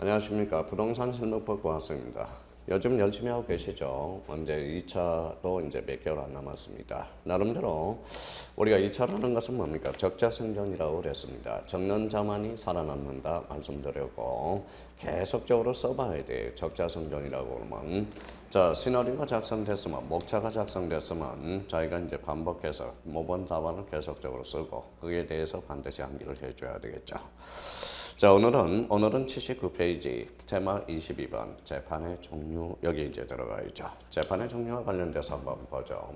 안녕하십니까. 부동산 실무법 고맙습니다. 요즘 열심히 하고 계시죠? 이제 2차도 이제 몇 개월 안 남았습니다. 나름대로 우리가 2차라는 것은 뭡니까? 적자생존이라고 그랬습니다. 적는 자만이 살아남는다 말씀드렸고 계속적으로 써봐야 돼요. 적자생존이라고 그러면 자, 시나리오가 작성됐으면, 목차가 작성됐으면 저희가 이제 반복해서 모범 답안을 계속적으로 쓰고 거기에 대해서 반드시 암기를 해줘야 되겠죠. 자, 오늘은 79페이지 테마 22번 재판의 종류 여기 이제 들어가 있죠. 재판의 종류와 관련돼서 한번 보죠.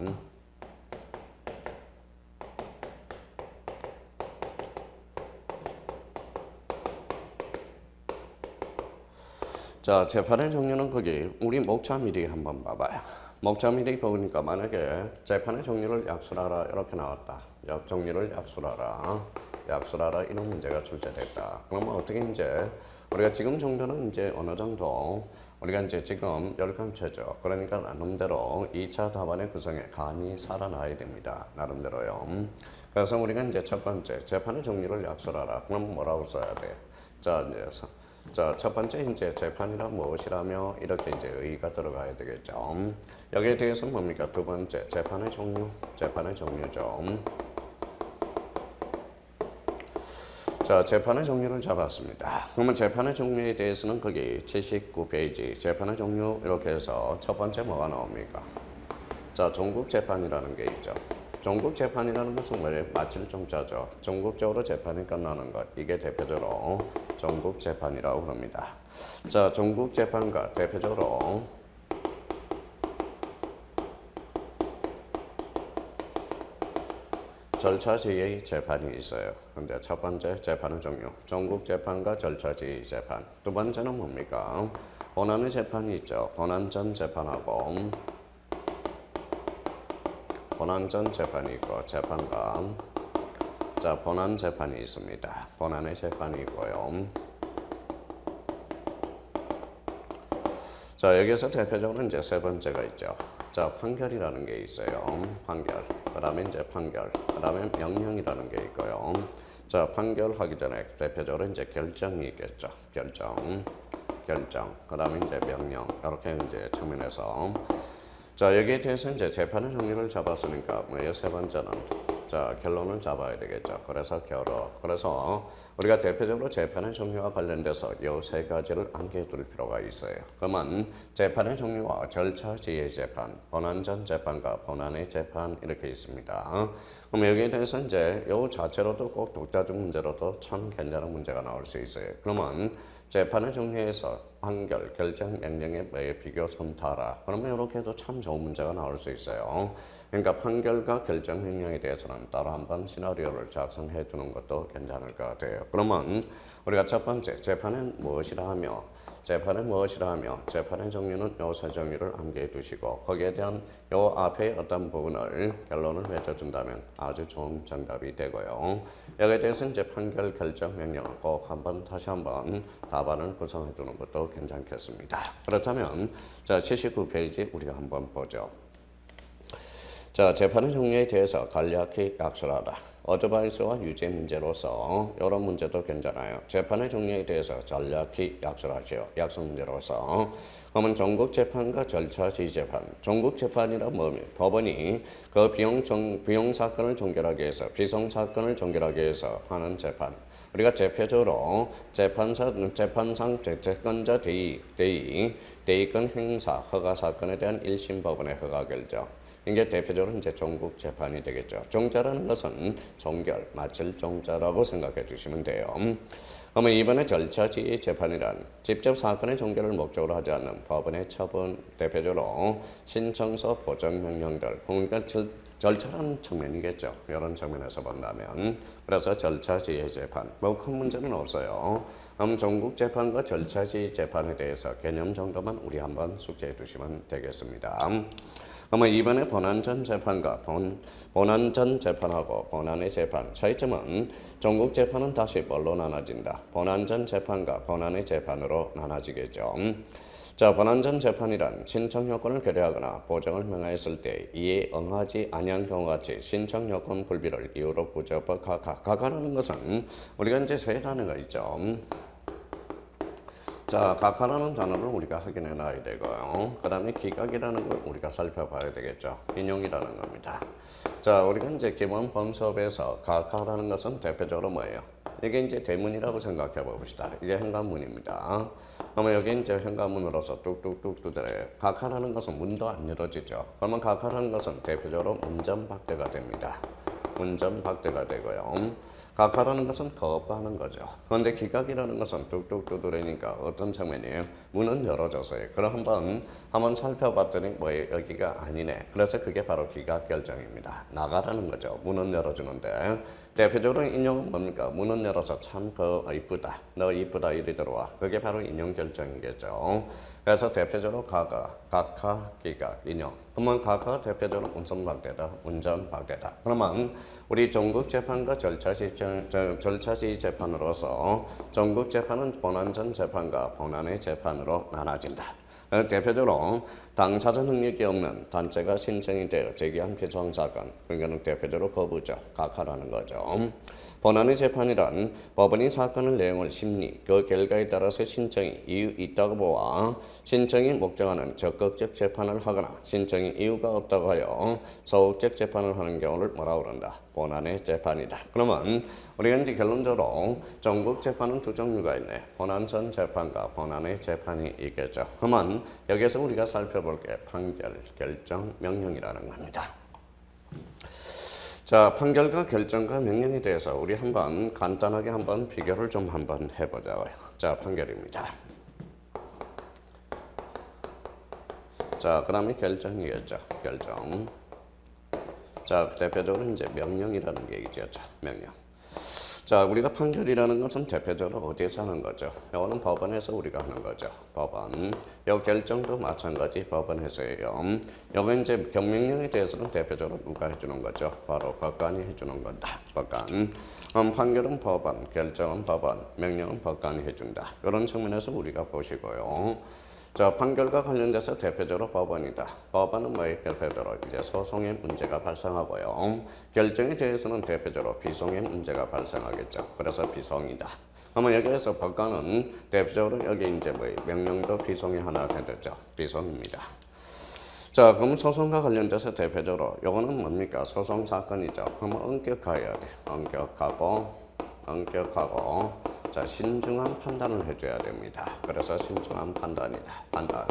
자, 재판의 종류는 거기 우리 목차 미리 한번 봐봐요. 목차 미리 거니까 만약에 재판의 종류를 약술하라 이렇게 나왔다. 종류를 약술하라 이런 문제가 출제됐다. 그러면 어떻게 이제 우리가 지금 정도는 이제 어느 정도 우리가 이제 지금 열감체죠. 그러니까 나름대로 2차 답안의 구성에 감이 살아나야 됩니다. 나름대로요. 그래서 우리가 이제 첫 번째 재판의 종류를 약술하라. 그럼 뭐라고 써야 돼? 자, 첫 번째 이제 재판이란 무엇이라며 이렇게 이제 의의가 들어가야 되겠죠. 여기에 대해서 뭡니까? 두 번째 재판의 종류죠. 자, 재판의 종류를 잡았습니다. 그러면 재판의 종류에 대해서는 거기 79페이지 재판의 종류 이렇게 해서 첫 번째 뭐가 나옵니까? 자, 종국재판이라는 게 있죠. 종국재판이라는 것은 왜 마칠 종자죠. 전국적으로 재판이 끝나는 것. 이게 대표적으로 종국재판이라고 합니다. 자, 종국재판과 대표적으로 절차지의 재판이 있어요. 근데 첫 번째 재판의 종류, 종국재판과 절차지의 재판. 두 번째는 뭡니까? 본안의 재판이 있죠. 본안 전 재판하고 본안 전 재판이 있고 재판과 자, 본안 재판이 있습니다. 본안의 재판이 있고요. 자, 여기서 대표적으로 이제 세 번째가 있죠. 자, 판결이라는 게 있어요. 판결. 그 다음에 이제 판결. 그 다음에 명령이라는 게 있고요. 자, 판결하기 전에 대표적으로 이제 결정이 있겠죠. 결정. 그 다음에 이제 명령. 이렇게 이제 측면에서. 자, 여기에 대해서 이제 재판의 종류를 잡았으니까 뭐예요? 세 번째는. 자, 결론을 잡아야 되겠죠. 그래서 그래서 우리가 대표적으로 재판의 종류와 관련돼서 이 세 가지를 암기해 둘 필요가 있어요. 그러면 재판의 종류와 절차 지혜 재판, 본안 전 재판과 본안의 재판 이렇게 있습니다. 그럼 여기에 대해서 이제 이 자체로도 꼭 독자적 문제로도 참 괜찮은 문제가 나올 수 있어요. 그러면 재판의 종류에서 판결, 결정, 명령의 매의 비교 섬타라. 그러면 이렇게 해도 참 좋은 문제가 나올 수 있어요. 그러니까 판결과 결정 명령에 대해서는 따로 한번 시나리오를 작성해 두는 것도 괜찮을 것 같아요. 그러면 우리가 첫 번째 재판은 무엇이라 하며 재판의 종류는 요 세 종류를 암기해 두시고 거기에 대한 요 앞에 어떤 부분을 결론을 맺어준다면 아주 좋은 정답이 되고요. 여기에 대해서 이제 판결, 결정, 명령을 꼭 다시 한번 답안을 구성해 두는 것도 괜찮겠습니다. 그렇다면 자, 79페이지 우리가 한번 보죠. 자, 재판의 종류에 대해서 간략히 약술하다. 어드바이스와 유죄 문제로서 이런 문제도 괜찮아요. 재판의 종류에 대해서 간략히 약술하시오. 약술 문제로서. 그러면 종국재판과 절차지휘 재판. 종국재판이란 뭐예요? 법원이 그 비용 사건을 종결하기 위해서, 비송 사건을 종결하기 위해서 하는 재판. 우리가 대표적으로 재판상 채권자 대의권 행사 허가 사건에 대한 1심 법원의 허가 결정. 이게 대표적으로 이제 종국 재판이 되겠죠. 종자라는 것은 종결, 마칠 종자라고 생각해 주시면 돼요. 그러면 이번에 절차지휘 재판이란 직접 사건의 종결을 목적으로 하지 않는 법원의 처분, 대표적으로 신청서, 보정명령들, 그러니까 절차라는 측면이겠죠. 이런 측면에서 본다면. 그래서 절차지휘 재판, 뭐 큰 문제는 없어요. 그럼 종국 재판과 절차지휘 재판에 대해서 개념 정도만 우리 한번 숙지해 두시면 되겠습니다. 그러면 이번에 본안 전 재판과 본안 전 재판하고 본안의 재판 차이점은 종국 재판은 다시 뭘로 나눠진다. 본안 전 재판과 본안의 재판으로 나눠지겠죠. 자, 본안 전 재판이란 신청 요건을 결의하거나 보정을 명하였을 때 이에 응하지 아니한 경우 같이 신청 요건 불비를 이유로 부적법 가가라는 것은 우리가 이제 세 단어가 있죠. 자, 각하라는 단어를 우리가 확인해 놔야 되고요. 그 다음에 기각이라는 걸 우리가 살펴봐야 되겠죠. 인용이라는 겁니다. 자, 우리가 이제 기본 범수업에서 각하라는 것은 대표적으로 뭐예요? 이게 이제 대문이라고 생각해 봅시다. 이게 현관문입니다. 그러면 여기 이제 현관문으로서 뚝뚝뚝 두드려요. 각하라는 것은 문도 안 열어지죠. 그러면 각하라는 것은 대표적으로 문전박대가 됩니다. 문전박대가 되고요. 각하라는 것은 거부하는 거죠. 그런데 기각이라는 것은 뚝뚝 두드리니까 어떤 장면이에요? 문은 열어져서요. 그럼 한번 살펴봤더니 뭐 여기가 아니네. 그래서 그게 바로 기각 결정입니다. 나가라는 거죠. 문은 열어주는데 대표적으로 인용은 뭡니까? 문은 열어서 참 이쁘다. 너 이쁘다 이리 들어와. 그게 바로 인용 결정이겠죠. 그래서 대표적으로 각하, 기각, 인용. 그러면 각하가 대표적으로 운전박대다, 운전박대다. 그러면 우리 전국재판과 절차시 재판으로서 전국재판은 본안전 재판과 본안의 재판으로 나눠진다. 대표적으로 당사자 능력이 없는 단체가 신청이 되어 제기한 피소사건, 그러니까 대표적으로 거부죠. 각하라는 거죠. 본안의 재판이란 법원이 사건의 내용을 심리, 그 결과에 따라서 신청이 이유 있다고 보아 신청이 목적하는 적극적 재판을 하거나 신청이 이유가 없다고 하여 소극적 재판을 하는 경우를 뭐라고 그런다? 본안의 재판이다. 그러면 우리가 이제 결론적으로 전국 재판은 두 종류가 있네. 본안전 재판과 본안의 재판이 있겠죠. 그러면 여기서 우리가 살펴볼 게 판결, 결정, 명령이라는 겁니다. 자, 판결과 결정과 명령에 대해서 우리 한번 간단하게 한번 비교를 좀 한번 해보자고요. 자, 판결입니다. 자, 그 다음에 결정이겠죠. 결정. 자, 대표적으로 이제 명령이라는 게 있겠죠. 명령. 자, 우리가 판결이라는 것은 대표적으로 어디에서 하는 거죠? 이거는 법원에서 우리가 하는 거죠. 법원. 요 결정도 마찬가지 법원에서예요. 여기 이제 경명령에 대해서는 대표적으로 누가 해주는 거죠? 바로 법관이 해주는 거다. 법관. 판결은 법원, 결정은 법원, 명령은 법관이 해준다. 이런 측면에서 우리가 보시고요. 자, 판결과 관련돼서 대표적으로 법원이다. 법원은 뭐의 대표적으로 이제 소송의 문제가 발생하고요. 결정에 대해서는 대표적으로 비송의 문제가 발생하겠죠. 그래서 비송이다. 그러면 여기에서 법관은 대표적으로 여기 이제 뭐 명령도 비송이 하나 되죠. 비송입니다. 자, 그럼 소송과 관련돼서 대표적으로 이거는 뭡니까? 소송 사건이죠. 그러면 엄격해야 돼. 엄격하고 자, 신중한 판단을 해줘야 됩니다. 그래서 신중한 판단이다. 판단.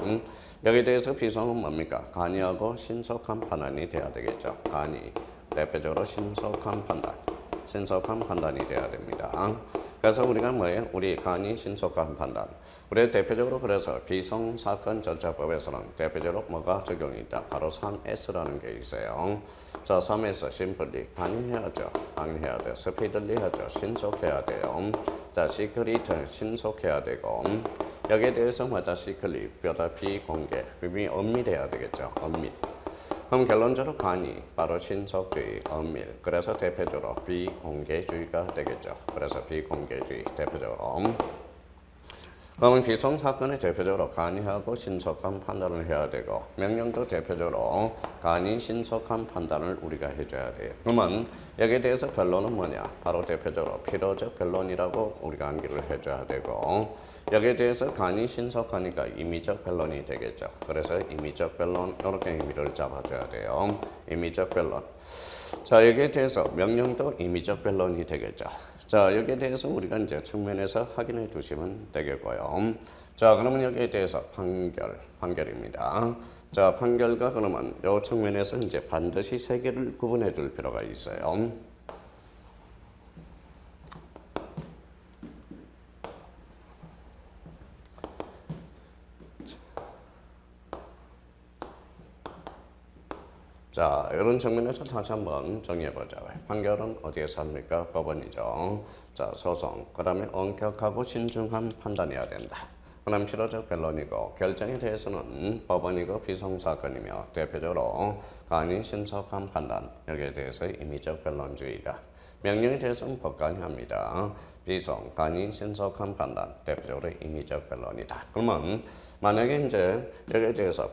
여기에 대해서 비송은 뭡니까? 간이하고 신속한 판단이 돼야 되겠죠. 간이. 대표적으로 신속한 판단이 돼야 됩니다. 그래서 우리가 뭐예요? 우리 간이 신속한 판단. 우리 대표적으로 그래서 비송사건 절차법에서는 대표적으로 뭐가 적용이 있다? 바로 3S라는 게 있어요. 자, 3S, 심플리. 강의해야죠. 강의해야 돼요. 스피드리 하죠. 신속해야 돼요. 자, 시크릿, 신속해야 되고. 여기에 대해서 뭐다? 시크릿, 뼈다 비공개. 엄밀해야 되겠죠. 엄밀. 그럼 결론적으로 간이 바로 신속주의, 엄밀. 그래서 대표적으로 비공개주의가 되겠죠. 그래서 비공개주의 대표적으로. 그러면 비송 사건의 대표적으로 간이하고 신속한 판단을 해야 되고 명령도 대표적으로 간이 신속한 판단을 우리가 해줘야 돼요. 그러면 여기에 대해서 변론은 뭐냐? 바로 대표적으로 필요적 변론이라고 우리가 암기를 해줘야 되고 여기에 대해서 간이 신속하니까 임의적 변론이 되겠죠. 그래서 임의적 변론 이렇게 의미를 잡아줘야 돼요. 임의적 변론. 자, 여기에 대해서 명령도 임의적 변론이 되겠죠. 자, 여기에 대해서 우리가 이제 측면에서 확인해 두시면 되겠고요. 자, 그러면 여기에 대해서 판결입니다. 자, 판결과 그러면 이 측면에서 이제 반드시 세 개를 구분해 둘 필요가 있어요. 자, 이런 측면에서 다시 한번 정리해보자. 판결은 어디에서 합니까? 법원이죠. 자, 소송. 그 다음에 엄격하고 신중한 판단이어야 된다. 그 다음 필요적 변론이고 결정에 대해서는 법원이고 비송사건이며 대표적으로 간이 신속한 판단. 여기에 대해서 임의적 변론주의다. 명령에 대해서는 법관이 합니다. 비송, 간이 신속한 판단. 대표적으로 임의적 변론이다. 그러면 만약에 이제 여기에 대해서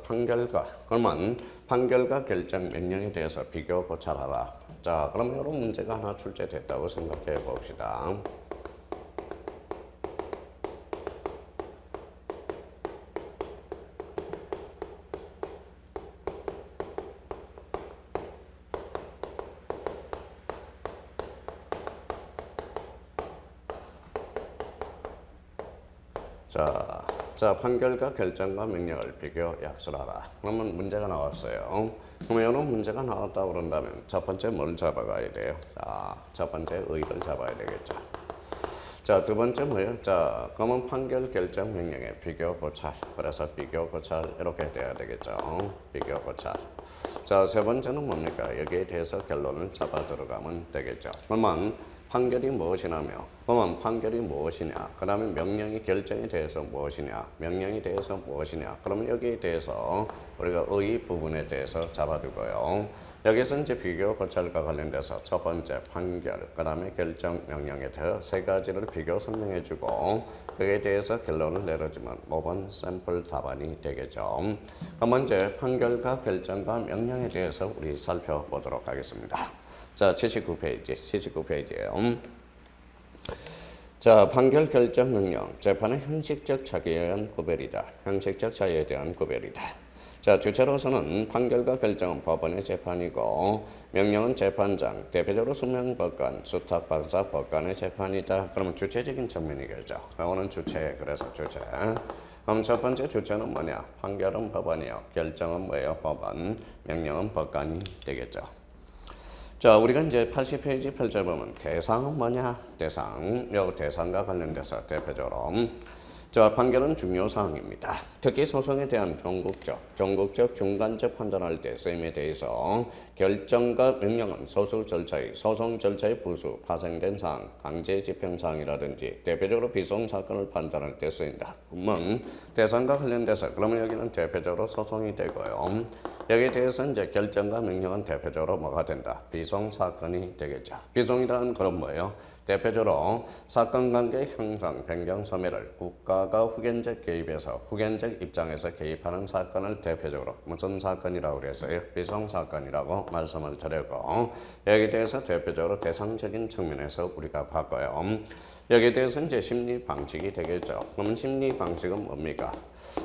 그러면 판결과 결정 명령에 대해서 비교 고찰하라. 자, 그럼 이런 문제가 하나 출제됐다고 생각해 봅시다. 자, 판결과 결정과 명령을 비교 약술하라. 그러면 문제가 나왔어요. 그러면 이런 문제가 나왔다 그런다면 첫 번째 뭘 잡아가야 돼요? 자, 첫 번째 의를 잡아야 되겠죠. 자, 두 번째 뭐예요? 자, 그러면 판결, 결정, 명령의 비교, 고찰. 그래서 비교, 고찰 이렇게 돼야 되겠죠. 비교, 고찰. 자, 세 번째는 뭡니까? 여기에 대해서 결론을 잡아 들어가면 되겠죠. 그러면 판결이 무엇이냐며, 그러면 판결이 무엇이냐, 그 다음에 명령이 결정에 대해서 무엇이냐, 명령에 대해서 무엇이냐, 그러면 여기에 대해서 우리가 의 부분에 대해서 잡아두고요. 여기서 이제 비교 고찰과 관련돼서 첫 번째 판결, 그 다음에 결정, 명령에 대해서 세 가지를 비교 설명해주고 그에 대해서 결론을 내려주면 5번 샘플 답안이 되겠죠. 그럼 이제 판결과 결정과 명령에 대해서 우리 살펴보도록 하겠습니다. 자, 79페이지예요. 자, 판결, 결정, 명령. 재판의 형식적 차이에 대한 구별이다. 형식적 차이에 대한 구별이다. 자, 주체로서는 판결과 결정은 법원의 재판이고 명령은 재판장, 대표적으로 수명법관, 수탁박사 법관의 재판이다. 그러면 주체적인 측면이겠죠. 그거는 주체, 그래서 주체. 그럼 첫 번째 주체는 뭐냐? 판결은 법원이요. 결정은 뭐예요? 법원. 명령은 법관이 되겠죠. 자, 우리가 이제 80페이지 펼쳐보면 대상은 뭐냐? 대상. 요 대상과 관련돼서 대표적으로 자, 판결은 중요사항입니다. 특히 소송에 대한 종국적, 중간적 판단할 때 쓰임에 대해서 결정과 명령은 소송 절차의 부수, 파생된 사항, 강제 집행 사항이라든지 대표적으로 비소송 사건을 판단할 때 쓰인다. 그러면 대상과 관련돼서 그러면 여기는 대표적으로 소송이 되고요. 여기에 대해서 이제 결정과 명령은 대표적으로 뭐가 된다? 비소송 사건이 되겠죠. 비소송이라는 그런 뭐예요? 대표적으로 사건관계 형성, 변경, 소멸을 국가가 후견적 개입해서 후견적 입장에서 개입하는 사건을 대표적으로 무슨 사건이라고 그랬어요? 비소송 사건이라고 말씀을 드렸고 여기에 대해서 대표적으로 대상적인 측면에서 우리가 봤고요. 여기에 대해서 이제 심리 방식이 되겠죠. 그러면 심리 방식은 뭡니까?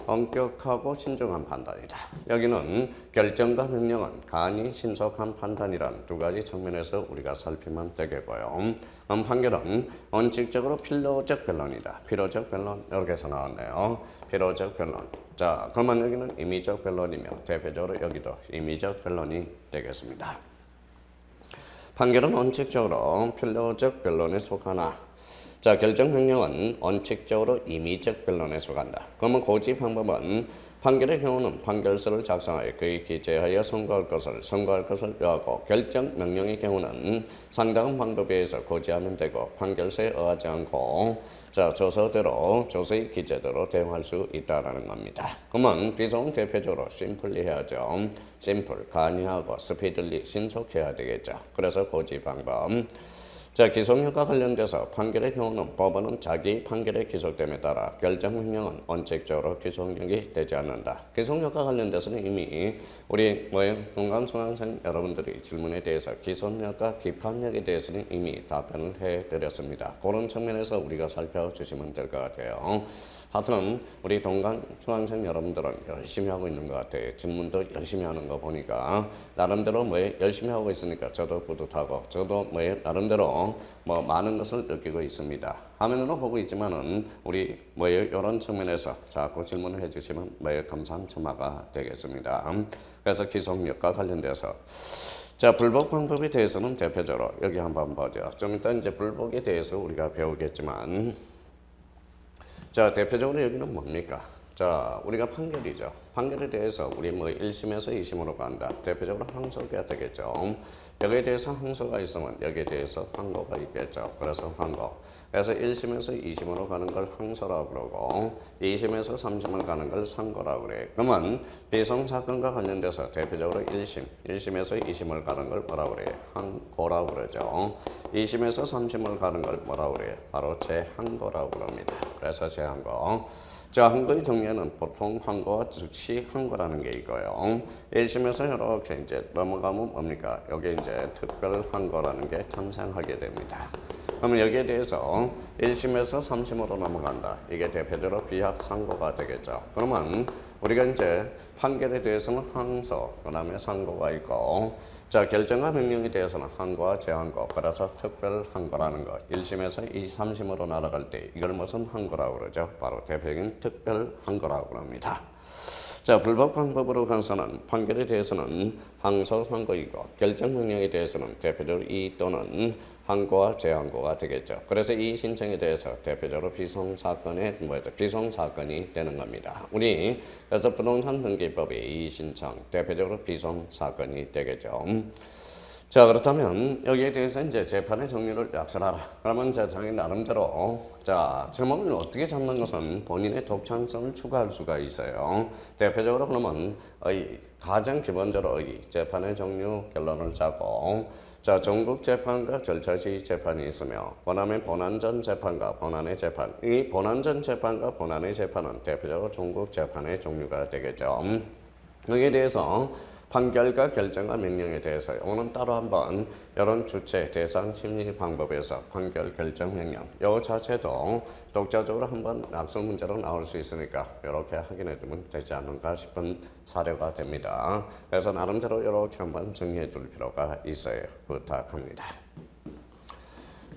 엄격하고 신중한 판단이다. 여기는 결정과 명령은 간이 신속한 판단이란 두 가지 측면에서 우리가 살피면 되겠고요. 판결은 원칙적으로 필요적 변론이다. 필요적 변론 이렇게 해서 나왔네요. 필요적 변론. 자, 그러면 여기는 임의적 변론이며 대표적으로 여기도 임의적 변론이 되겠습니다. 판결은 원칙적으로 필요적 변론에 속하나 자, 결정 명령은 원칙적으로 임의적 변론에 속한다. 그러면 고지 방법은 판결의 경우는 판결서를 작성하여 그에 기재하여 선고할 것을 요하고 결정 명령의 경우는 상당한 방법에 의해서 고지하면 되고 판결서에 의하지 않고 자, 조서의 기재대로 대응할 수 있다라는 겁니다. 그러면 비소송 대표적으로 심플리 해야죠. 심플, 간이하고 스피들리, 신속해야 되겠죠. 그래서 고지 방법. 자, 기소력과 관련돼서 판결의 경우는 법원은 자기 판결의 기소됨에 따라 결정명령은 원칙적으로 기소력이 되지 않는다. 기소력과 관련돼서는 이미 우리 동감수강생 여러분들이 질문에 대해서 기소력과 기판력에 대해서는 이미 답변을 해드렸습니다. 그런 측면에서 우리가 살펴주시면 될 것 같아요. 하여튼 우리 동강 수강생 여러분들은 열심히 하고 있는 것 같아요. 질문도 열심히 하는 거 보니까 나름대로 열심히 하고 있으니까 저도 뿌듯하고 저도 나름대로 많은 것을 느끼고 있습니다. 화면으로 보고 있지만은 우리 이런 측면에서 자꾸 질문을 해주시면 감사함첨화가 되겠습니다. 그래서 기소력과 관련돼서 자, 불복 방법에 대해서는 대표적으로 여기 한번 보죠. 좀 이따 이제 불복에 대해서 우리가 배우겠지만 자, 대표적으로 여기는 뭡니까? 자, 우리가 판결이죠. 판결에 대해서 우리 1심에서 2심으로 간다. 대표적으로 항소가 되겠죠. 여기에 대해서 항소가 있으면 여기에 대해서 항고가 있겠죠. 그래서 항고. 그래서 1심에서 2심으로 가는 걸 항소라고 그러고 2심에서 3심을 가는 걸 상고라고 그래요. 그러면 비소송 사건과 관련돼서 대표적으로 1심에서 2심을 가는 걸 뭐라고 그래요? 항고라고 그러죠. 2심에서 3심을 가는 걸 뭐라고 그래요? 바로 재항고라고 그럽니다. 그래서 재항고. 자, 항고의 종류는 보통 항고와 즉시 항고라는 게 있고요. 1심에서 이렇게 이제 넘어가면 뭡니까? 여기 이제 특별 항고라는 게 탄생하게 됩니다. 그러면 여기에 대해서 1심에서 3심으로 넘어간다. 이게 대표적으로 비약상고가 되겠죠. 그러면 우리가 이제 판결에 대해서는 항소, 그 다음에 상고가 있고 자, 결정과 명령에 대해서는 항고와 제항고, 그래서 특별 항고라는 거. 1심에서 2, 3심으로 날아갈 때 이걸 무슨 항고라고 그러죠? 바로 대표적인 특별 항고라고 합니다. 자, 불법 방법으로 간선한 판결에 대해서는 항소 항고이고, 결정 명령에 대해서는 대표적으로 이 또는 항고와 제항고가 되겠죠. 그래서 이 신청에 대해서 대표적으로 비송사건의 비송사건이 되는 겁니다. 우리 그래서 부동산 등기법의 이 신청 대표적으로 비송사건이 되겠죠. 자, 그렇다면 여기에 대해서 이제 재판의 종류를 약설하라. 그러면 자기 나름대로 자, 제목을 어떻게 잡는 것은 본인의 독창성을 추가할 수가 있어요. 대표적으로 그러면 가장 기본적으로 재판의 종류 결론을 짜고, 자, 전국 재판과 절차시 재판이 있으며 본안의 본안 전 재판과 본안의 재판. 이 본안 전 재판과 본안의 재판은 대표적으로 전국 재판의 종류가 되겠죠. 여기에 대해서 판결과 결정과 명령에 대해서 오늘 따로 한번 이런 주체, 대상, 심리 방법에서 판결, 결정, 명령 이 자체도 독자적으로 한번 학습 문제로 나올 수 있으니까 이렇게 확인해 두면 되지 않을까 싶은 사례가 됩니다. 그래서 나름대로 이렇게 한번 정리해 둘 필요가 있어요. 부탁합니다.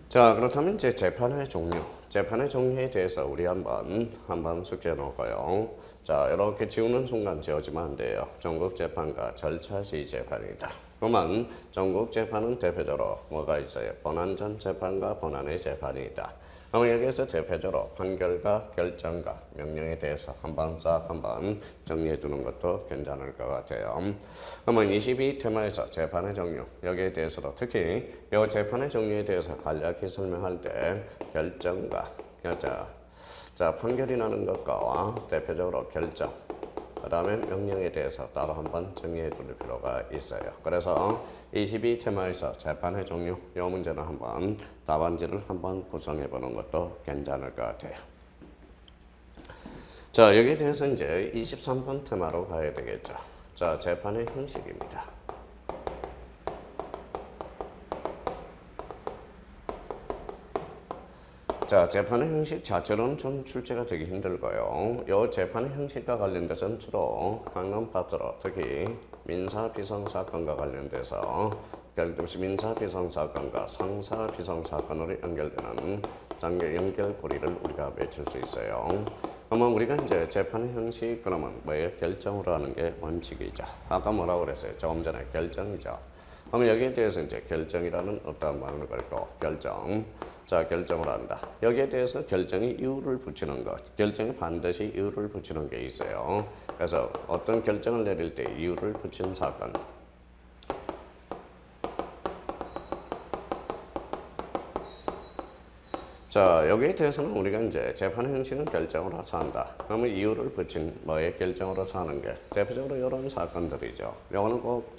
자, 그렇다면 이제 재판의 종류에 대해서 우리 한번 숙제 놓고요. 자, 이렇게 지우는 순간 지워지면 안 돼요. 전국 재판과 절차시 재판이다. 그러면 전국 재판은 대표적으로 뭐가 있어요? 본안 전 재판과 본안의 재판이다. 그럼 여기서 대표적으로 판결과 결정과 명령에 대해서 한번 정리해 두는 것도 괜찮을 것 같아요. 그러면 22 테마에서 재판의 종류 여기에 대해서도 특히 이 재판의 종류에 대해서 간략히 설명할 때 결정과 자, 판결이 나는 것과 대표적으로 결정, 그 다음에 명령에 대해서 따로 한번 정리해 둘 필요가 있어요. 그래서 22 테마에서 재판의 종류, 이 문제는 한번 답안지를 한번 구성해 보는 것도 괜찮을 것 같아요. 자, 여기에 대해서 이제 23번 테마로 가야 되겠죠. 자, 재판의 형식입니다. 자, 재판의 형식 자체로는 좀 출제가 되기 힘들고요. 이 재판의 형식과 관련돼서는 주로 강남 파트로 특히 민사 비상사건과 관련돼서 민사 비상사건과 상사 비상사건으로 연결되는 연결고리를 우리가 맺힐 수 있어요. 그러면 우리가 이제 재판의 형식 그러면 뭐예요? 결정으로 하는 게 원칙이죠. 아까 뭐라고 그랬어요? 조금 전에 결정이죠. 그러면 여기에 대해서 이제 결정이라는 어떤 말을 걸고 결정. 자, 결정을 한다. 여기에 대해서 결정에 이유를 붙이는 것. 결정에 반드시 이유를 붙이는 게 있어요. 그래서 어떤 결정을 내릴 때 이유를 붙인 사건. 자, 여기에 대해서는 우리가 이제 재판의 형식은 결정으로서 한다. 그러면 이유를 붙인 뭐의 결정으로서 하는 게 대표적으로 이런 사건들이죠. 이거는 꼭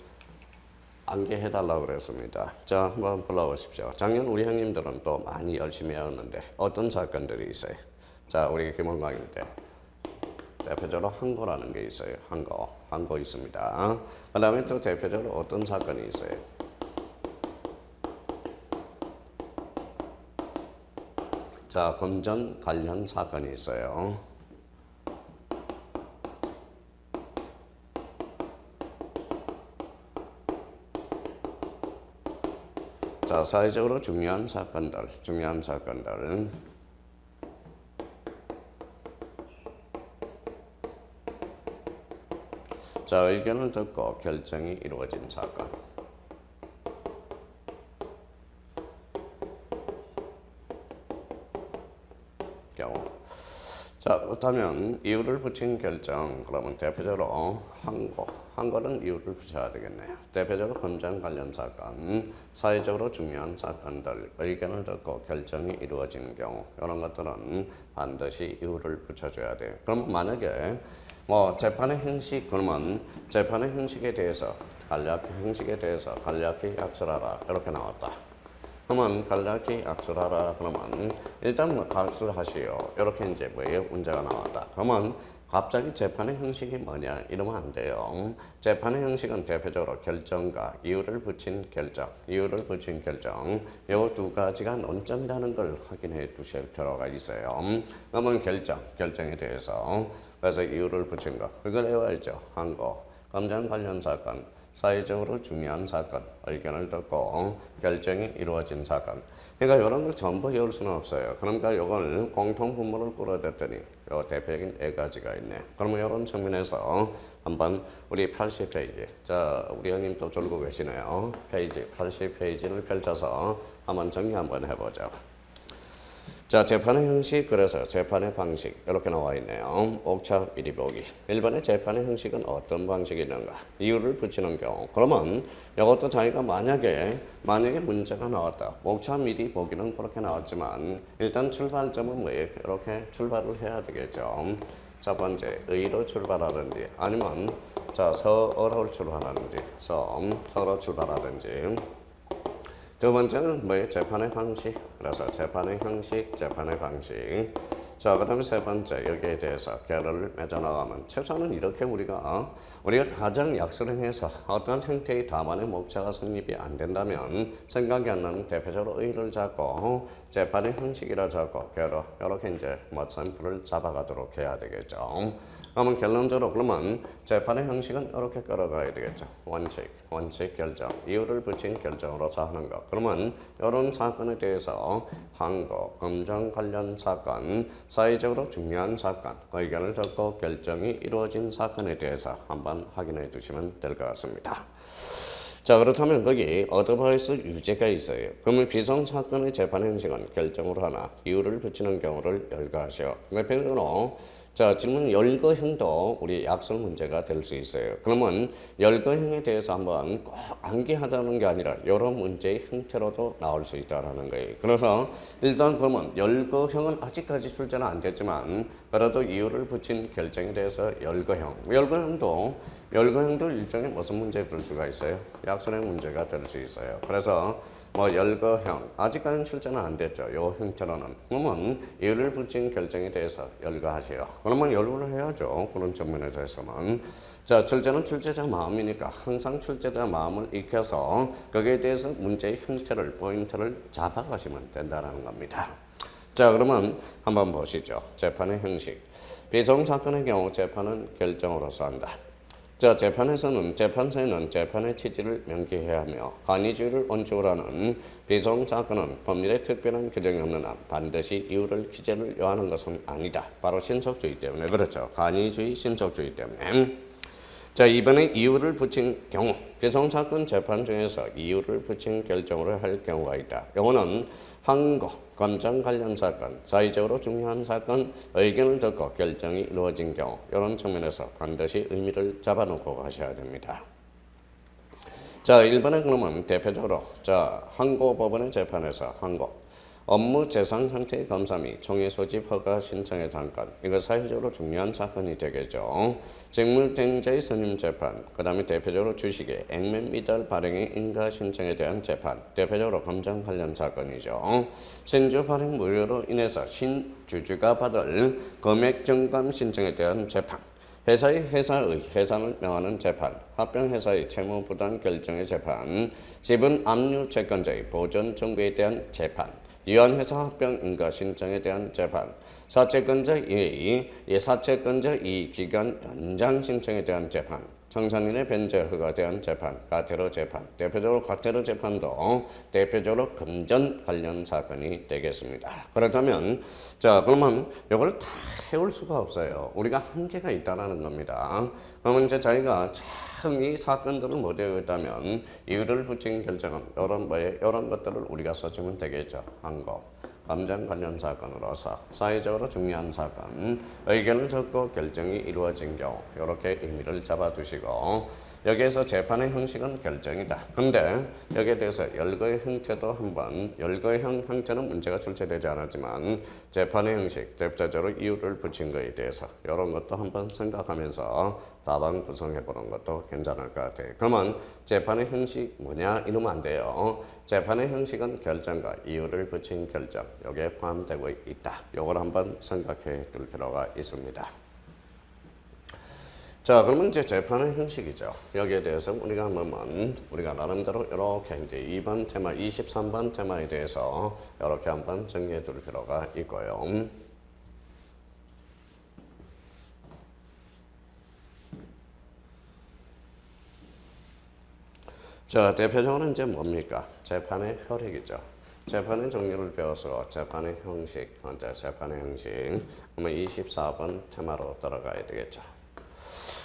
암기해달라고 그랬습니다. 자, 한번 불러보십시오. 작년 우리 형님들은 또 많이 열심히 해왔는데 어떤 사건들이 있어요? 자, 우리 김원광일 때 대표적으로 항고라는 게 있어요. 항고 있습니다. 그 다음에 또 대표적으로 어떤 사건이 있어요? 자, 금전 관련 사건이 있어요. 자, 사회적으로 중요한 사건들. 자, 의견을 듣고 결정이 이루어진 사건. 경우. 자, 그렇다면 이유를 붙인 결정. 그러면 대표적으로 항고는 이유를 붙여야 되겠네요. 대표적으로 금전 관련 사건, 사회적으로 중요한 사건들, 의견을 듣고 결정이 이루어진 경우 이런 것들은 반드시 이유를 붙여줘야 돼요. 그럼 만약에 재판의 형식 그러면 재판의 형식에 대해서 간략히 약설하라 이렇게 나왔다. 그러면 간략히 약술하라 그러면 일단 각술하시오 이렇게 이제 뭐예요? 문제가 나왔다. 그러면 갑자기 재판의 형식이 뭐냐 이러면 안 돼요. 재판의 형식은 대표적으로 결정과 이유를 붙인 결정 이 두 가지가 논점이라는 걸 확인해 두실 필요가 있어요. 그러면 결정에 대해서 그래서 이유를 붙인 거 그걸 외워야죠. 항고, 금전 관련 사건, 사회적으로 중요한 사건, 의견을 듣고 결정이 이루어진 사건. 그러니까 이런 걸 전부 외울 수는 없어요. 그러니까 이걸 공통분모를 끌어댔더니 요 대표적인 네 가지가 있네. 그러면 이런 측면에서 한번 우리 80페이지, 자 우리 형님 또 졸고 계시네요. 페이지 80페이지를 펼쳐서 한번 정리 한번 해보자. 자, 재판의 형식, 그래서 재판의 방식 이렇게 나와 있네요. 옥차 미리 보기. 일반의 재판의 형식은 어떤 방식이 있는가? 이유를 붙이는 경우. 그러면 이것도 자기가 만약에 문제가 나왔다. 옥차 미리 보기는 그렇게 나왔지만 일단 출발점은 뭐예요? 이렇게 출발을 해야 되겠죠. 첫 번째, 의로 출발하든지 아니면 자 서어로 출발하든지 서로 출발하든지. 두 번째는 뭐예요? 재판의 방식. 그래서 재판의 형식, 재판의 방식. 자, 그 다음에 세 번째, 여기에 대해서 결론을 맺어나가면 최소한은 이렇게 우리가 가장 약술행해서 어떤 형태의 담안의 목차가 성립이 안 된다면 생각이 안 나는 대표적으로 의를 잡고 재판의 형식이라 잡고 결론 이렇게 이제 샘플을 잡아가도록 해야 되겠죠. 그러면 결론적으로 그러면 재판의 형식은 이렇게 끌어가야 되겠죠. 원칙 결정, 이유를 붙인 결정으로서 하는 것. 그러면 이런 사건에 대해서 항고, 검정 관련 사건, 사회적으로 중요한 사건, 의견을 듣고 결정이 이루어진 사건에 대해서 한번 확인해 주시면 될 것 같습니다. 자, 그렇다면 거기 어드바이스 유죄가 있어요. 그러면 비성사건의 재판 형식은 결정으로 하나, 이유를 붙이는 경우를 열거하시오. 대표적으로 자, 질문 열거형도 우리 약술 문제가 될 수 있어요. 그러면 열거형에 대해서 한번 꼭 암기하다는 게 아니라 여러 문제의 형태로도 나올 수 있다는 거예요. 그래서 일단 그러면 열거형은 아직까지 출제는 안 됐지만 그래도 이유를 붙인 결정에 대해서 열거형도 일종의 무슨 문제가 될 수가 있어요? 약술의 문제가 될 수 있어요. 그래서 열거형 아직까지는 출제는 안 됐죠. 요 형태로는 그러면 이유를 붙인 결정에 대해서 열거하세요. 그러면 열거를 해야죠. 그런 측면에 대해서는 자 출제는 출제자 마음이니까 항상 출제자 마음을 익혀서 거기에 대해서 문제의 형태를 포인트를 잡아가시면 된다는 겁니다. 자 그러면 한번 보시죠. 재판의 형식. 비성사건의 경우 재판은 결정으로서 한다. 자, 재판에서는 재판사는 재판의 취지를 명기해야 하며 간이주의를 원칙으로 하는 비성사건은 법률에 특별한 규정이 없는 한 반드시 이유를 기재를 요하는 것은 아니다. 바로 신속주의 때문에 그렇죠. 간이주의, 신속주의 때문에. 자, 이번에 이유를 붙인 경우 비성사건 재판 중에서 이유를 붙인 결정을 할 경우가 있다. 이거는 항고, 검정 관련 사건, 사회적으로 중요한 사건, 의견을 듣고 결정이 이루어진 경우 이런 측면에서 반드시 의미를 잡아놓고 가셔야 됩니다. 자, 1번에 그러면 대표적으로 자 항고 법원의 재판에서 항고 업무 재산 상태의 검사 및 총회 소집 허가 신청의 단건 이거 사회적으로 중요한 사건이 되겠죠. 직무대행자의 선임 재판, 그 다음에 대표적으로 주식의 액면 미달 발행의 인가 신청에 대한 재판, 대표적으로 검정 관련 사건이죠. 신주 발행 무효로 인해서 신주주가 받을 금액 정감 신청에 대한 재판, 회사의 해산을 명하는 재판, 합병회사의 채무부담 결정의 재판, 지분 압류 채권자의 보전 청구에 대한 재판, 유한회사 합병 인가 신청에 대한 재판, 사채권자 이의 기간 연장 신청에 대한 재판, 청산인의 변제 허가에 대한 재판, 과태료 재판, 대표적으로 과태료 재판도 대표적으로 금전 관련 사건이 되겠습니다. 그렇다면 자 그러면 이걸 다 해올 수가 없어요. 우리가 한계가 있다는 겁니다. 그러면 이제 저희가 참 이 사건들을 못 외웠다면 이유를 붙인 결정은 이런 것들을 우리가 써주면 되겠죠. 항고, 검정 관련 사건으로서 사회적으로 중요한 사건, 의견을 듣고 결정이 이루어진 경우 이렇게 의미를 잡아두시고 여기에서 재판의 형식은 결정이다. 근데 여기에 대해서 열거의 형태도 한번 열거의 형태는 문제가 출제되지 않았지만 재판의 형식, 대표적으로 이유를 붙인 것에 대해서 이런 것도 한번 생각하면서 답안 구성해보는 것도 괜찮을 것 같아요. 그러면 재판의 형식 뭐냐 이러면 안 돼요. 재판의 형식은 결정과 이유를 붙인 결정 여기에 포함되고 있다. 이걸 한번 생각해 둘 필요가 있습니다. 자, 그러면 이제 재판의 형식이죠. 여기에 대해서 우리가 나름대로 이렇게 이제 2번 테마, 23번 테마에 대해서 이렇게 한번 정리해 둘 필요가 있고요. 자, 대표적으로 이제 뭡니까? 재판의 혈액이죠. 재판의 종류를 배워서 재판의 형식, 재판의 형식. 그러면 24번 테마로 따라가야 되겠죠.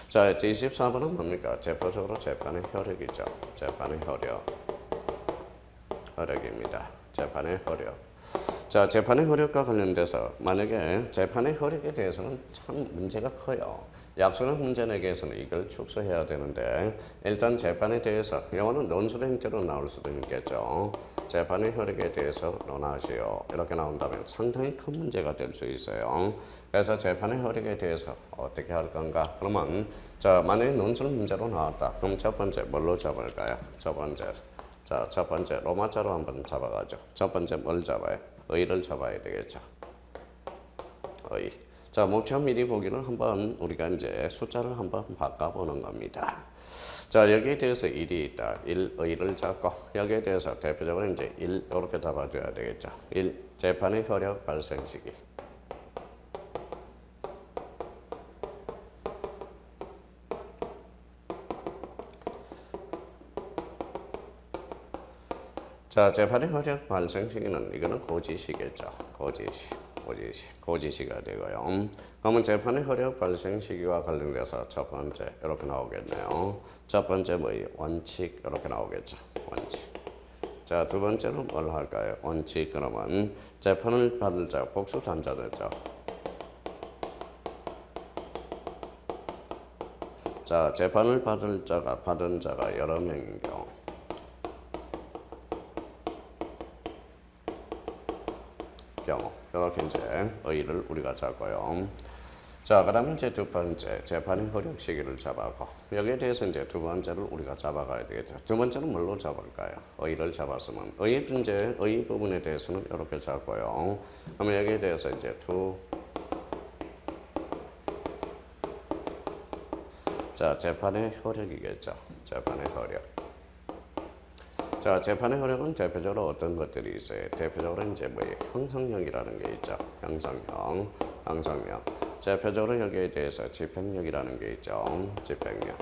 자, 24번은 뭡니까? 대표적으로 재판의 혈액이죠. 재판의 혈액입니다. 재판의 혈액. 자, 재판의 혈액과 관련돼서 만약에 재판의 혈액에 대해서는 참 문제가 커요. 약속의 문제 내기에서는 이걸 축소해야 되는데 일단 재판에 대해서 영어는 논술의 형태로 나올 수도 있겠죠. 재판의 혈액에 대해서 논하시오. 이렇게 나온다면 상당히 큰 문제가 될 수 있어요. 그래서 재판의 혈액에 대해서 어떻게 할 건가? 그러면 자, 만약에 논술 문제로 나왔다. 그럼 첫 번째 뭘로 잡을까요? 첫 번째 로마자로 한번 잡아가죠. 첫 번째 뭘 잡아요? 의를 잡아야 되겠죠. 의. 자, 목표 미리 보기를 한번 우리가 이제 숫자를 한번 바꿔보는 겁니다. 자, 여기에 대해서 1이 있다. 1의를 잡고 여기에 대해서 대표적으로 이제 1 이렇게 잡아줘야 되겠죠. 1 재판의 효력 발생 시기. 자, 재판의 효력 발생 시기는 이거는 고지시겠죠. 고지시가 되고요. 그러면 재판의 효력 발생 시기와 관련돼서 첫 번째 이렇게 나오겠네요. 첫 번째 뭐예요? 원칙 이렇게 나오겠죠. 원칙. 자, 두 번째는 뭘 할까요? 원칙. 그러면 재판을 받을 자 복수 단자됐죠. 자, 재판을 받은 자가 여러 명인 경우. 이렇게 이제 의를 우리가 잡고요. 자, 그다음에 이제 두 번째 재판의 효력 시기를 잡았고 여기에 대해서 이제 두 번째를 우리가 잡아가야 되겠죠. 두 번째는 뭘로 잡을까요? 의를 잡았으면 의 부분에 대해서는 이렇게 잡고요. 그러면 여기에 대해서 이제 자, 재판의 효력이겠죠. 재판의 효력. 자, 재판의 효력은 대표적으로 어떤 것들이 있어요? 대표적으로 이제 뭐예요? 형성력이라는 게 있죠. 형성력. 대표적으로 여기에 대해서 집행력이라는 게 있죠. 집행력.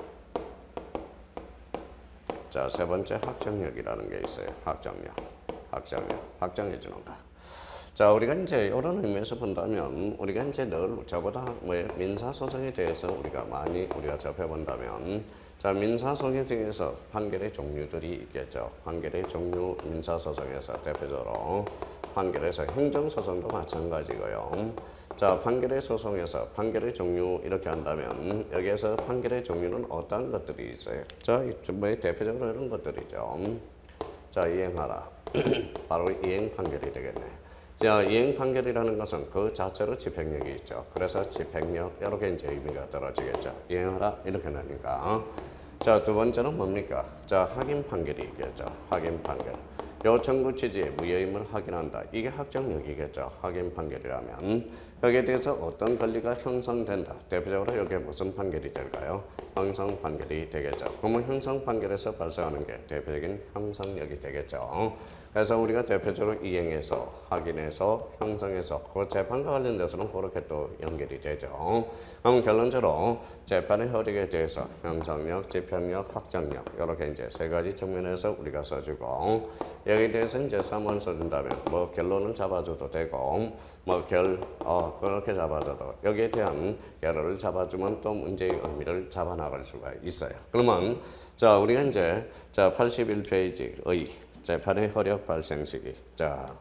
자, 세 번째 확정력이라는 게 있어요. 확정해 주는 거. 자, 우리가 이제 이런 의미에서 본다면 우리가 이제 늘 저보다 민사소송에 대해서 우리가 접해본다면 자, 민사소송에 대해서 판결의 종류들이 있겠죠. 판결의 종류 민사소송에서 대표적으로 판결에서 행정소송도 마찬가지고요. 자, 판결의 소송에서 판결의 종류 이렇게 한다면 여기에서 판결의 종류는 어떤 것들이 있어요? 자, 대표적으로 이런 것들이죠. 자, 이행하라. 바로 이행 판결이 되겠네. 자, 이행 판결이라는 것은 그 자체로 집행력이 있죠. 그래서 집행력 이렇게 이제 의미가 떨어지겠죠. 이행하라 이렇게 나니까. 자, 두 번째는 뭡니까? 자, 확인 판결이 있겠죠. 확인 판결. 요 청구 취지의 무효임을 확인한다. 이게 확정력이겠죠. 확인 판결이라면 여기에 대해서 어떤 권리가 형성된다. 대표적으로 여기에 무슨 판결이 될까요? 형성 판결이 되겠죠. 그러면 형성 판결에서 발생하는 게 대표적인 형성력이 되겠죠. 그래서 우리가 대표적으로 이행해서 확인해서 형성해서 그 재판과 관련돼서는 그렇게 또 연결이 되죠. 그럼 결론적으로 재판의 효력에 대해서 형성력, 집행력, 확정력 이렇게 이제 세 가지 측면에서 우리가 써주고 여기에 대해서 이제 3원 써준다면 뭐 결론은 잡아줘도 되고 그렇게 잡아줘도 여기에 대한 결론을 잡아주면 또 문제의 의미를 잡아나갈 수가 있어요. 그러면 자, 우리가 이제 81페이지의 재판의 효력 발생 시기. 자,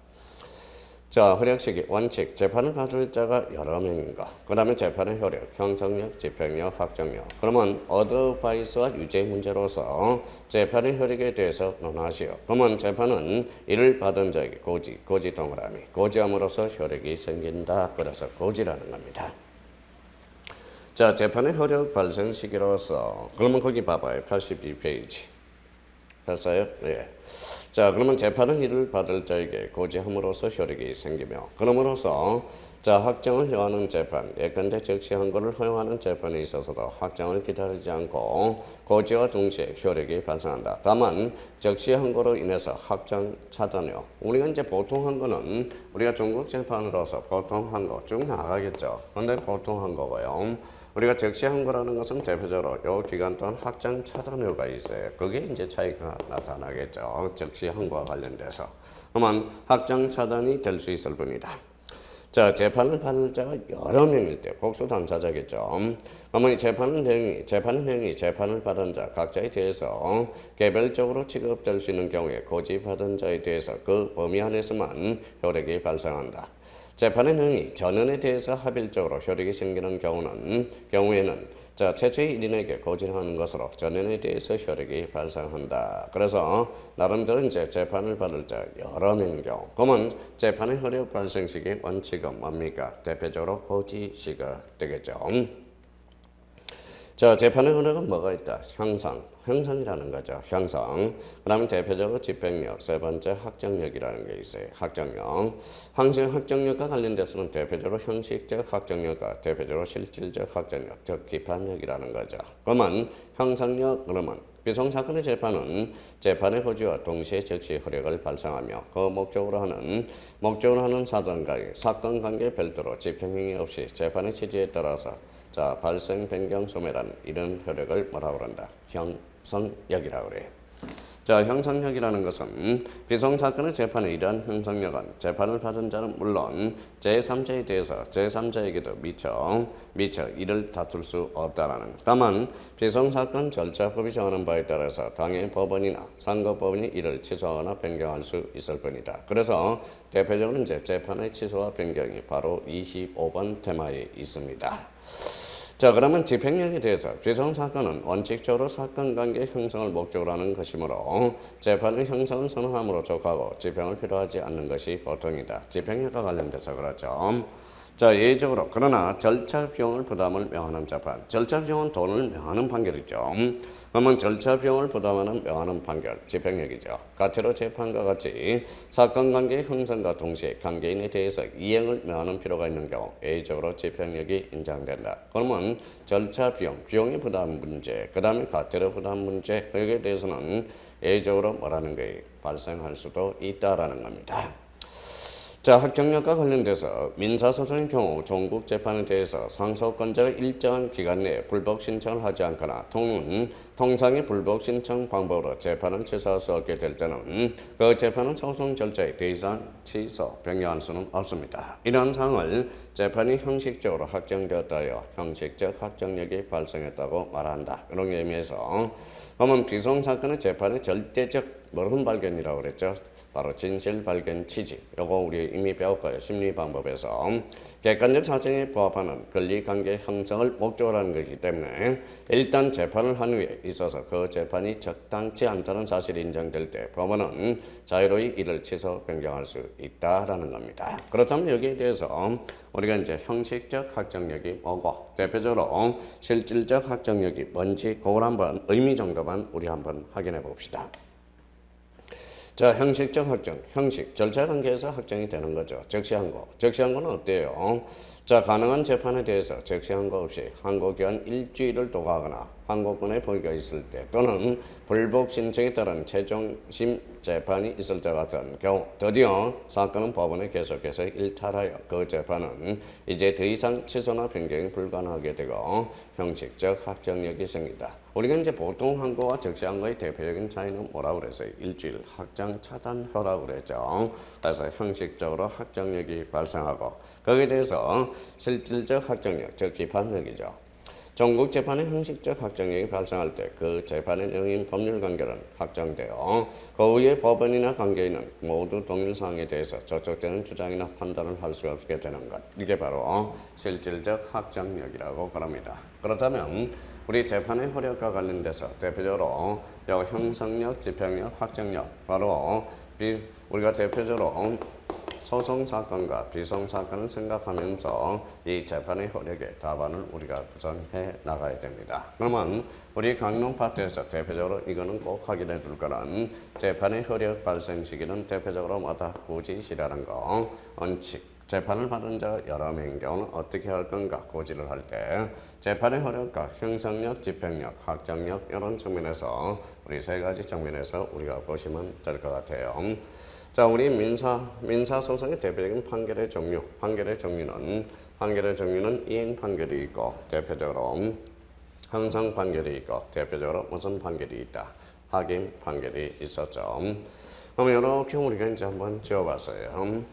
효력 시기 원칙. 재판을 받을 자가 여러 명인 거. 그다음에 재판의 효력, 형성력, 집행력, 확정력. 그러면 어드바이스와 유죄 문제로서 재판의 효력에 대해서 논하시오. 그러면 재판은 이를 받은 자에게 고지 동그라미. 고지함으로써 효력이 생긴다. 그래서 고지라는 겁니다. 자, 재판의 효력 발생 시기로서 그러면 거기 봐봐요. 82페이지. 됐어요? 예. 자, 그러면 재판은 이를 받을 자에게 고지함으로써 효력이 생기며 그러므로서 자, 확정을 요하는 재판, 예컨대 즉시 항고를 허용하는 재판에 있어서도 확정을 기다리지 않고 고지와 동시에 효력이 발생한다. 다만 즉시 항고로 인해서 확정 차단이요. 우리가 이제 보통 항고는 우리가 중국 재판으로서 보통 항고 쭉 나가겠죠. 근데 보통 항고고요. 우리가 즉시 항고라는 것은 대표적으로 요 기간 동안 확정 차단료가 있어요. 그게 이제 차이가 나타나겠죠. 즉시 항고와 관련돼서. 그러면 확정 차단이 될 수 있을 뿐이다. 자, 재판을 받을 자가 여러 명일 때 복수 당사자겠죠. 어머니 재판의 내용이 재판을 받은 자 각자에 대해서 개별적으로 취급될 수 있는 경우에 고지받은 자에 대해서 그 범위 안에서만 효력이 발생한다. 재판의 내용이 전원에 대해서 합일적으로 효력이 생기는 경우에는 자, 최초의 1인에게 고지하는 것으로 전원에 대해서 효력이 발생한다. 그래서 나름대로 이제 재판을 받을 자 여러 명의 경우, 그러면 재판의 효력 발생 시기 원칙은 뭡니까? 대표적으로 고지 시기가 되겠죠. 자, 재판의 효력은 뭐가 있다? 형성이라는 거죠. 형성. 그 다음에 대표적으로 집행력, 세 번째 확정력이라는 게 있어요. 확정력. 확정력과 관련돼서는 대표적으로 형식적 확정력과 대표적으로 실질적 확정력, 즉 기판력이라는 거죠. 그러면 형성력, 그러면 비송사건의 재판은 재판의 호지와 동시에 즉시 효력을 발생하며 그 목적으로 하는 사건 관계 별도로 집행행위 없이 재판의 취지에 따라서 자, 발생 변경 소멸한 이런 효력을 뭐라고 그런다? 형성력이라고 그래요. 자, 형성력이라는 것은 비송사건의 재판의 이러한 형성력은 재판을 받은 자는 물론 제3자에 대해서 제3자에게도 미처 이를 다툴 수 없다라는. 다만 비송사건 절차법이 정하는 바에 따라서 당해 법원이나 상고법원이 이를 취소하거나 변경할 수 있을 뿐이다. 그래서 대표적으로 이제 재판의 취소와 변경이 바로 25번 테마에 있습니다. 자, 그러면 집행력에 대해서 비송사건은 원칙적으로 사건관계 형성을 목적으로 하는 것이므로 재판의 형성을 선언함으로 족하고 집행을 필요하지 않는 것이 보통이다. 집행력과 관련돼서 그렇죠. 자, 예외적으로 그러나 절차 비용을 부담을 명하는 재판, 절차 비용은 돈을 명하는 판결이죠. 그러면 절차 비용을 부담하는 명하는 판결, 집행력이죠. 가태료 재판과 같이 사건 관계 형성과 동시에 관계인에 대해서 이행을 명하는 필요가 있는 경우 예외적으로 집행력이 인정된다. 그러면 절차 비용의 부담 문제, 그 다음에 가태료 부담 문제, 여기에 대해서는 예외적으로 뭐라는 게 발생할 수도 있다라는 겁니다. 자, 확정력과 관련돼서 민사소송의 경우 종국 재판에 대해서 상소권자가 일정한 기간 내에 불복 신청을 하지 않거나 통상의 불복 신청 방법으로 재판을 취소할 수 없게 될 때는 그 재판은 소송 절차에 더 이상 취소, 변경할 수는 없습니다. 이러한 사항을 재판이 형식적으로 확정되었다 하여 형식적 확정력이 발생했다고 말한다. 이런 의미에서 그러면 비송사건의 재판의 절대적 모른 발견이라고 그랬죠. 바로 진실 발견 취지. 요거 우리 이미 배웠고요. 심리 방법에서 객관적 사정에 부합하는 권리관계 형성을 목적으로 하는 것이기 때문에 일단 재판을 한 후에 있어서 그 재판이 적당치 않다는 사실이 인정될 때 법원은 자유로이 이를 취소 변경할 수 있다라는 겁니다. 그렇다면 여기에 대해서 우리가 이제 형식적 확정력이 뭐고 대표적으로 실질적 확정력이 뭔지 그걸 한번 의미 정도만 우리 한번 확인해 봅시다. 자, 형식적 확정, 절차 관계에서 확정이 되는 거죠. 적시항고는 어때요? 자, 가능한 재판에 대해서 적시항고 없이 항고기한 일주일을 도과하거나 항고권의 포기가 있을 때 또는 불복 신청에 따른 최종심 재판이 있을 때 같은 경우 드디어 사건은 법원에 계속해서 일탈하여 그 재판은 이제 더 이상 취소나 변경이 불가능하게 되고 형식적 확정력이 생긴다. 우리가 이제 보통 항고와 적시항고의 대표적인 차이는 뭐라고 그랬어요? 일주일 확정 차단효라고 그랬죠. 그래서 형식적으로 확정력이 발생하고 거기에 대해서 실질적 확정력, 즉 기판력이죠. 전국 재판의 형식적 확정력이 발생할 때 그 재판의 내용인 법률 관계는 확정되어 그 후에 법원이나 관계인은 모두 동일 사항에 대해서 저촉되는 주장이나 판단을 할 수 없게 되는 것. 이게 바로 실질적 확정력이라고 그럽니다. 그렇다면 우리 재판의 효력과 관련돼서 대표적으로 형성력, 집행력, 확정력 바로 우리가 대표적으로 소송사건과 비송사건을 생각하면서 이 재판의 효력의 답안을 우리가 구성해 나가야 됩니다. 그러면 우리 강론 파트에서 대표적으로 이거는 꼭 확인해 줄 거는 재판의 효력 발생 시기는 대표적으로 뭐다? 고지시라는 거, 원칙, 재판을 받은 자 여러 명의 경우는 어떻게 할 건가 고지를 할 때 재판의 효력과 형성력, 집행력, 확정력 이런 측면에서 우리 세 가지 측면에서 우리가 보시면 될 것 같아요. 자, 우리 민사 소송의 대표적인 판결의 종류는 이행 판결이 있고 대표적으로 형성 판결이 있고 대표적으로 무슨 판결이 있다. 확인 판결이 있었죠. 그럼 이렇게 우리가 이제 한번 지어봤어요.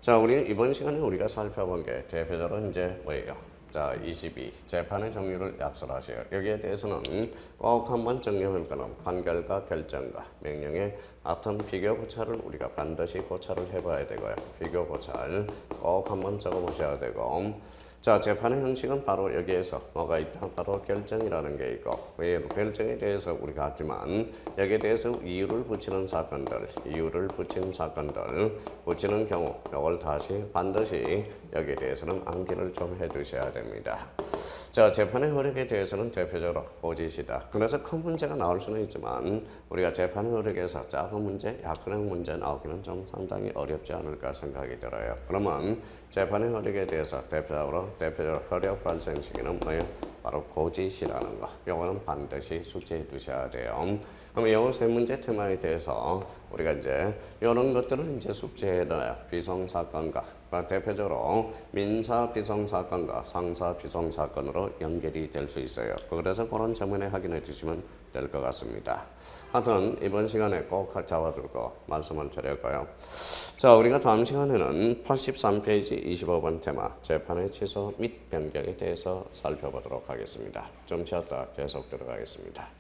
자, 우리 이번 시간에 우리가 살펴본 게 대표적으로 이제 뭐예요? 자, 22 재판의 종류를 약설하세요. 여기에 대해서는 꼭 한번 정리할 거는 판결과 결정과 명령의 어떤 비교 고찰을 우리가 반드시 고찰을 해봐야 되고요. 비교 고찰 꼭 한번 적어보셔야 되고. 자, 재판의 형식은 바로 여기에서 뭐가 있다? 바로 결정이라는 게 있고, 왜 결정에 대해서 우리가 하지만 여기에 대해서 이유를 붙이는 경우 이걸 다시 반드시 여기에 대해서는 암기를 좀 해두셔야 됩니다. 자, 재판의 효력에 대해서는 대표적으로 고지시다. 그래서 큰 문제가 나올 수는 있지만 우리가 재판의 효력에서 작은 문제, 약간의 문제 나오기는 좀 상당히 어렵지 않을까 생각이 들어요. 그러면 재판의 효력에 대해서 대표적으로 효력 발생 시기는 뭐예요? 바로 고지시라는 거. 요거는 반드시 숙지해 두셔야 돼요. 그럼 요 세 문제 테마에 대해서 우리가 이제 이런 것들을 이제 숙지해 놔요. 비성사건과 대표적으로 민사 비성사건과 상사 비성사건으로 연결이 될 수 있어요. 그래서 그런 점을 확인해 주시면 될 것 같습니다. 하여튼 이번 시간에 꼭 잡아두고 말씀을 드렸고요. 자, 우리가 다음 시간에는 83페이지 25번 테마 재판의 취소 및 변경에 대해서 살펴보도록 하겠습니다. 좀 쉬었다 계속 들어가겠습니다.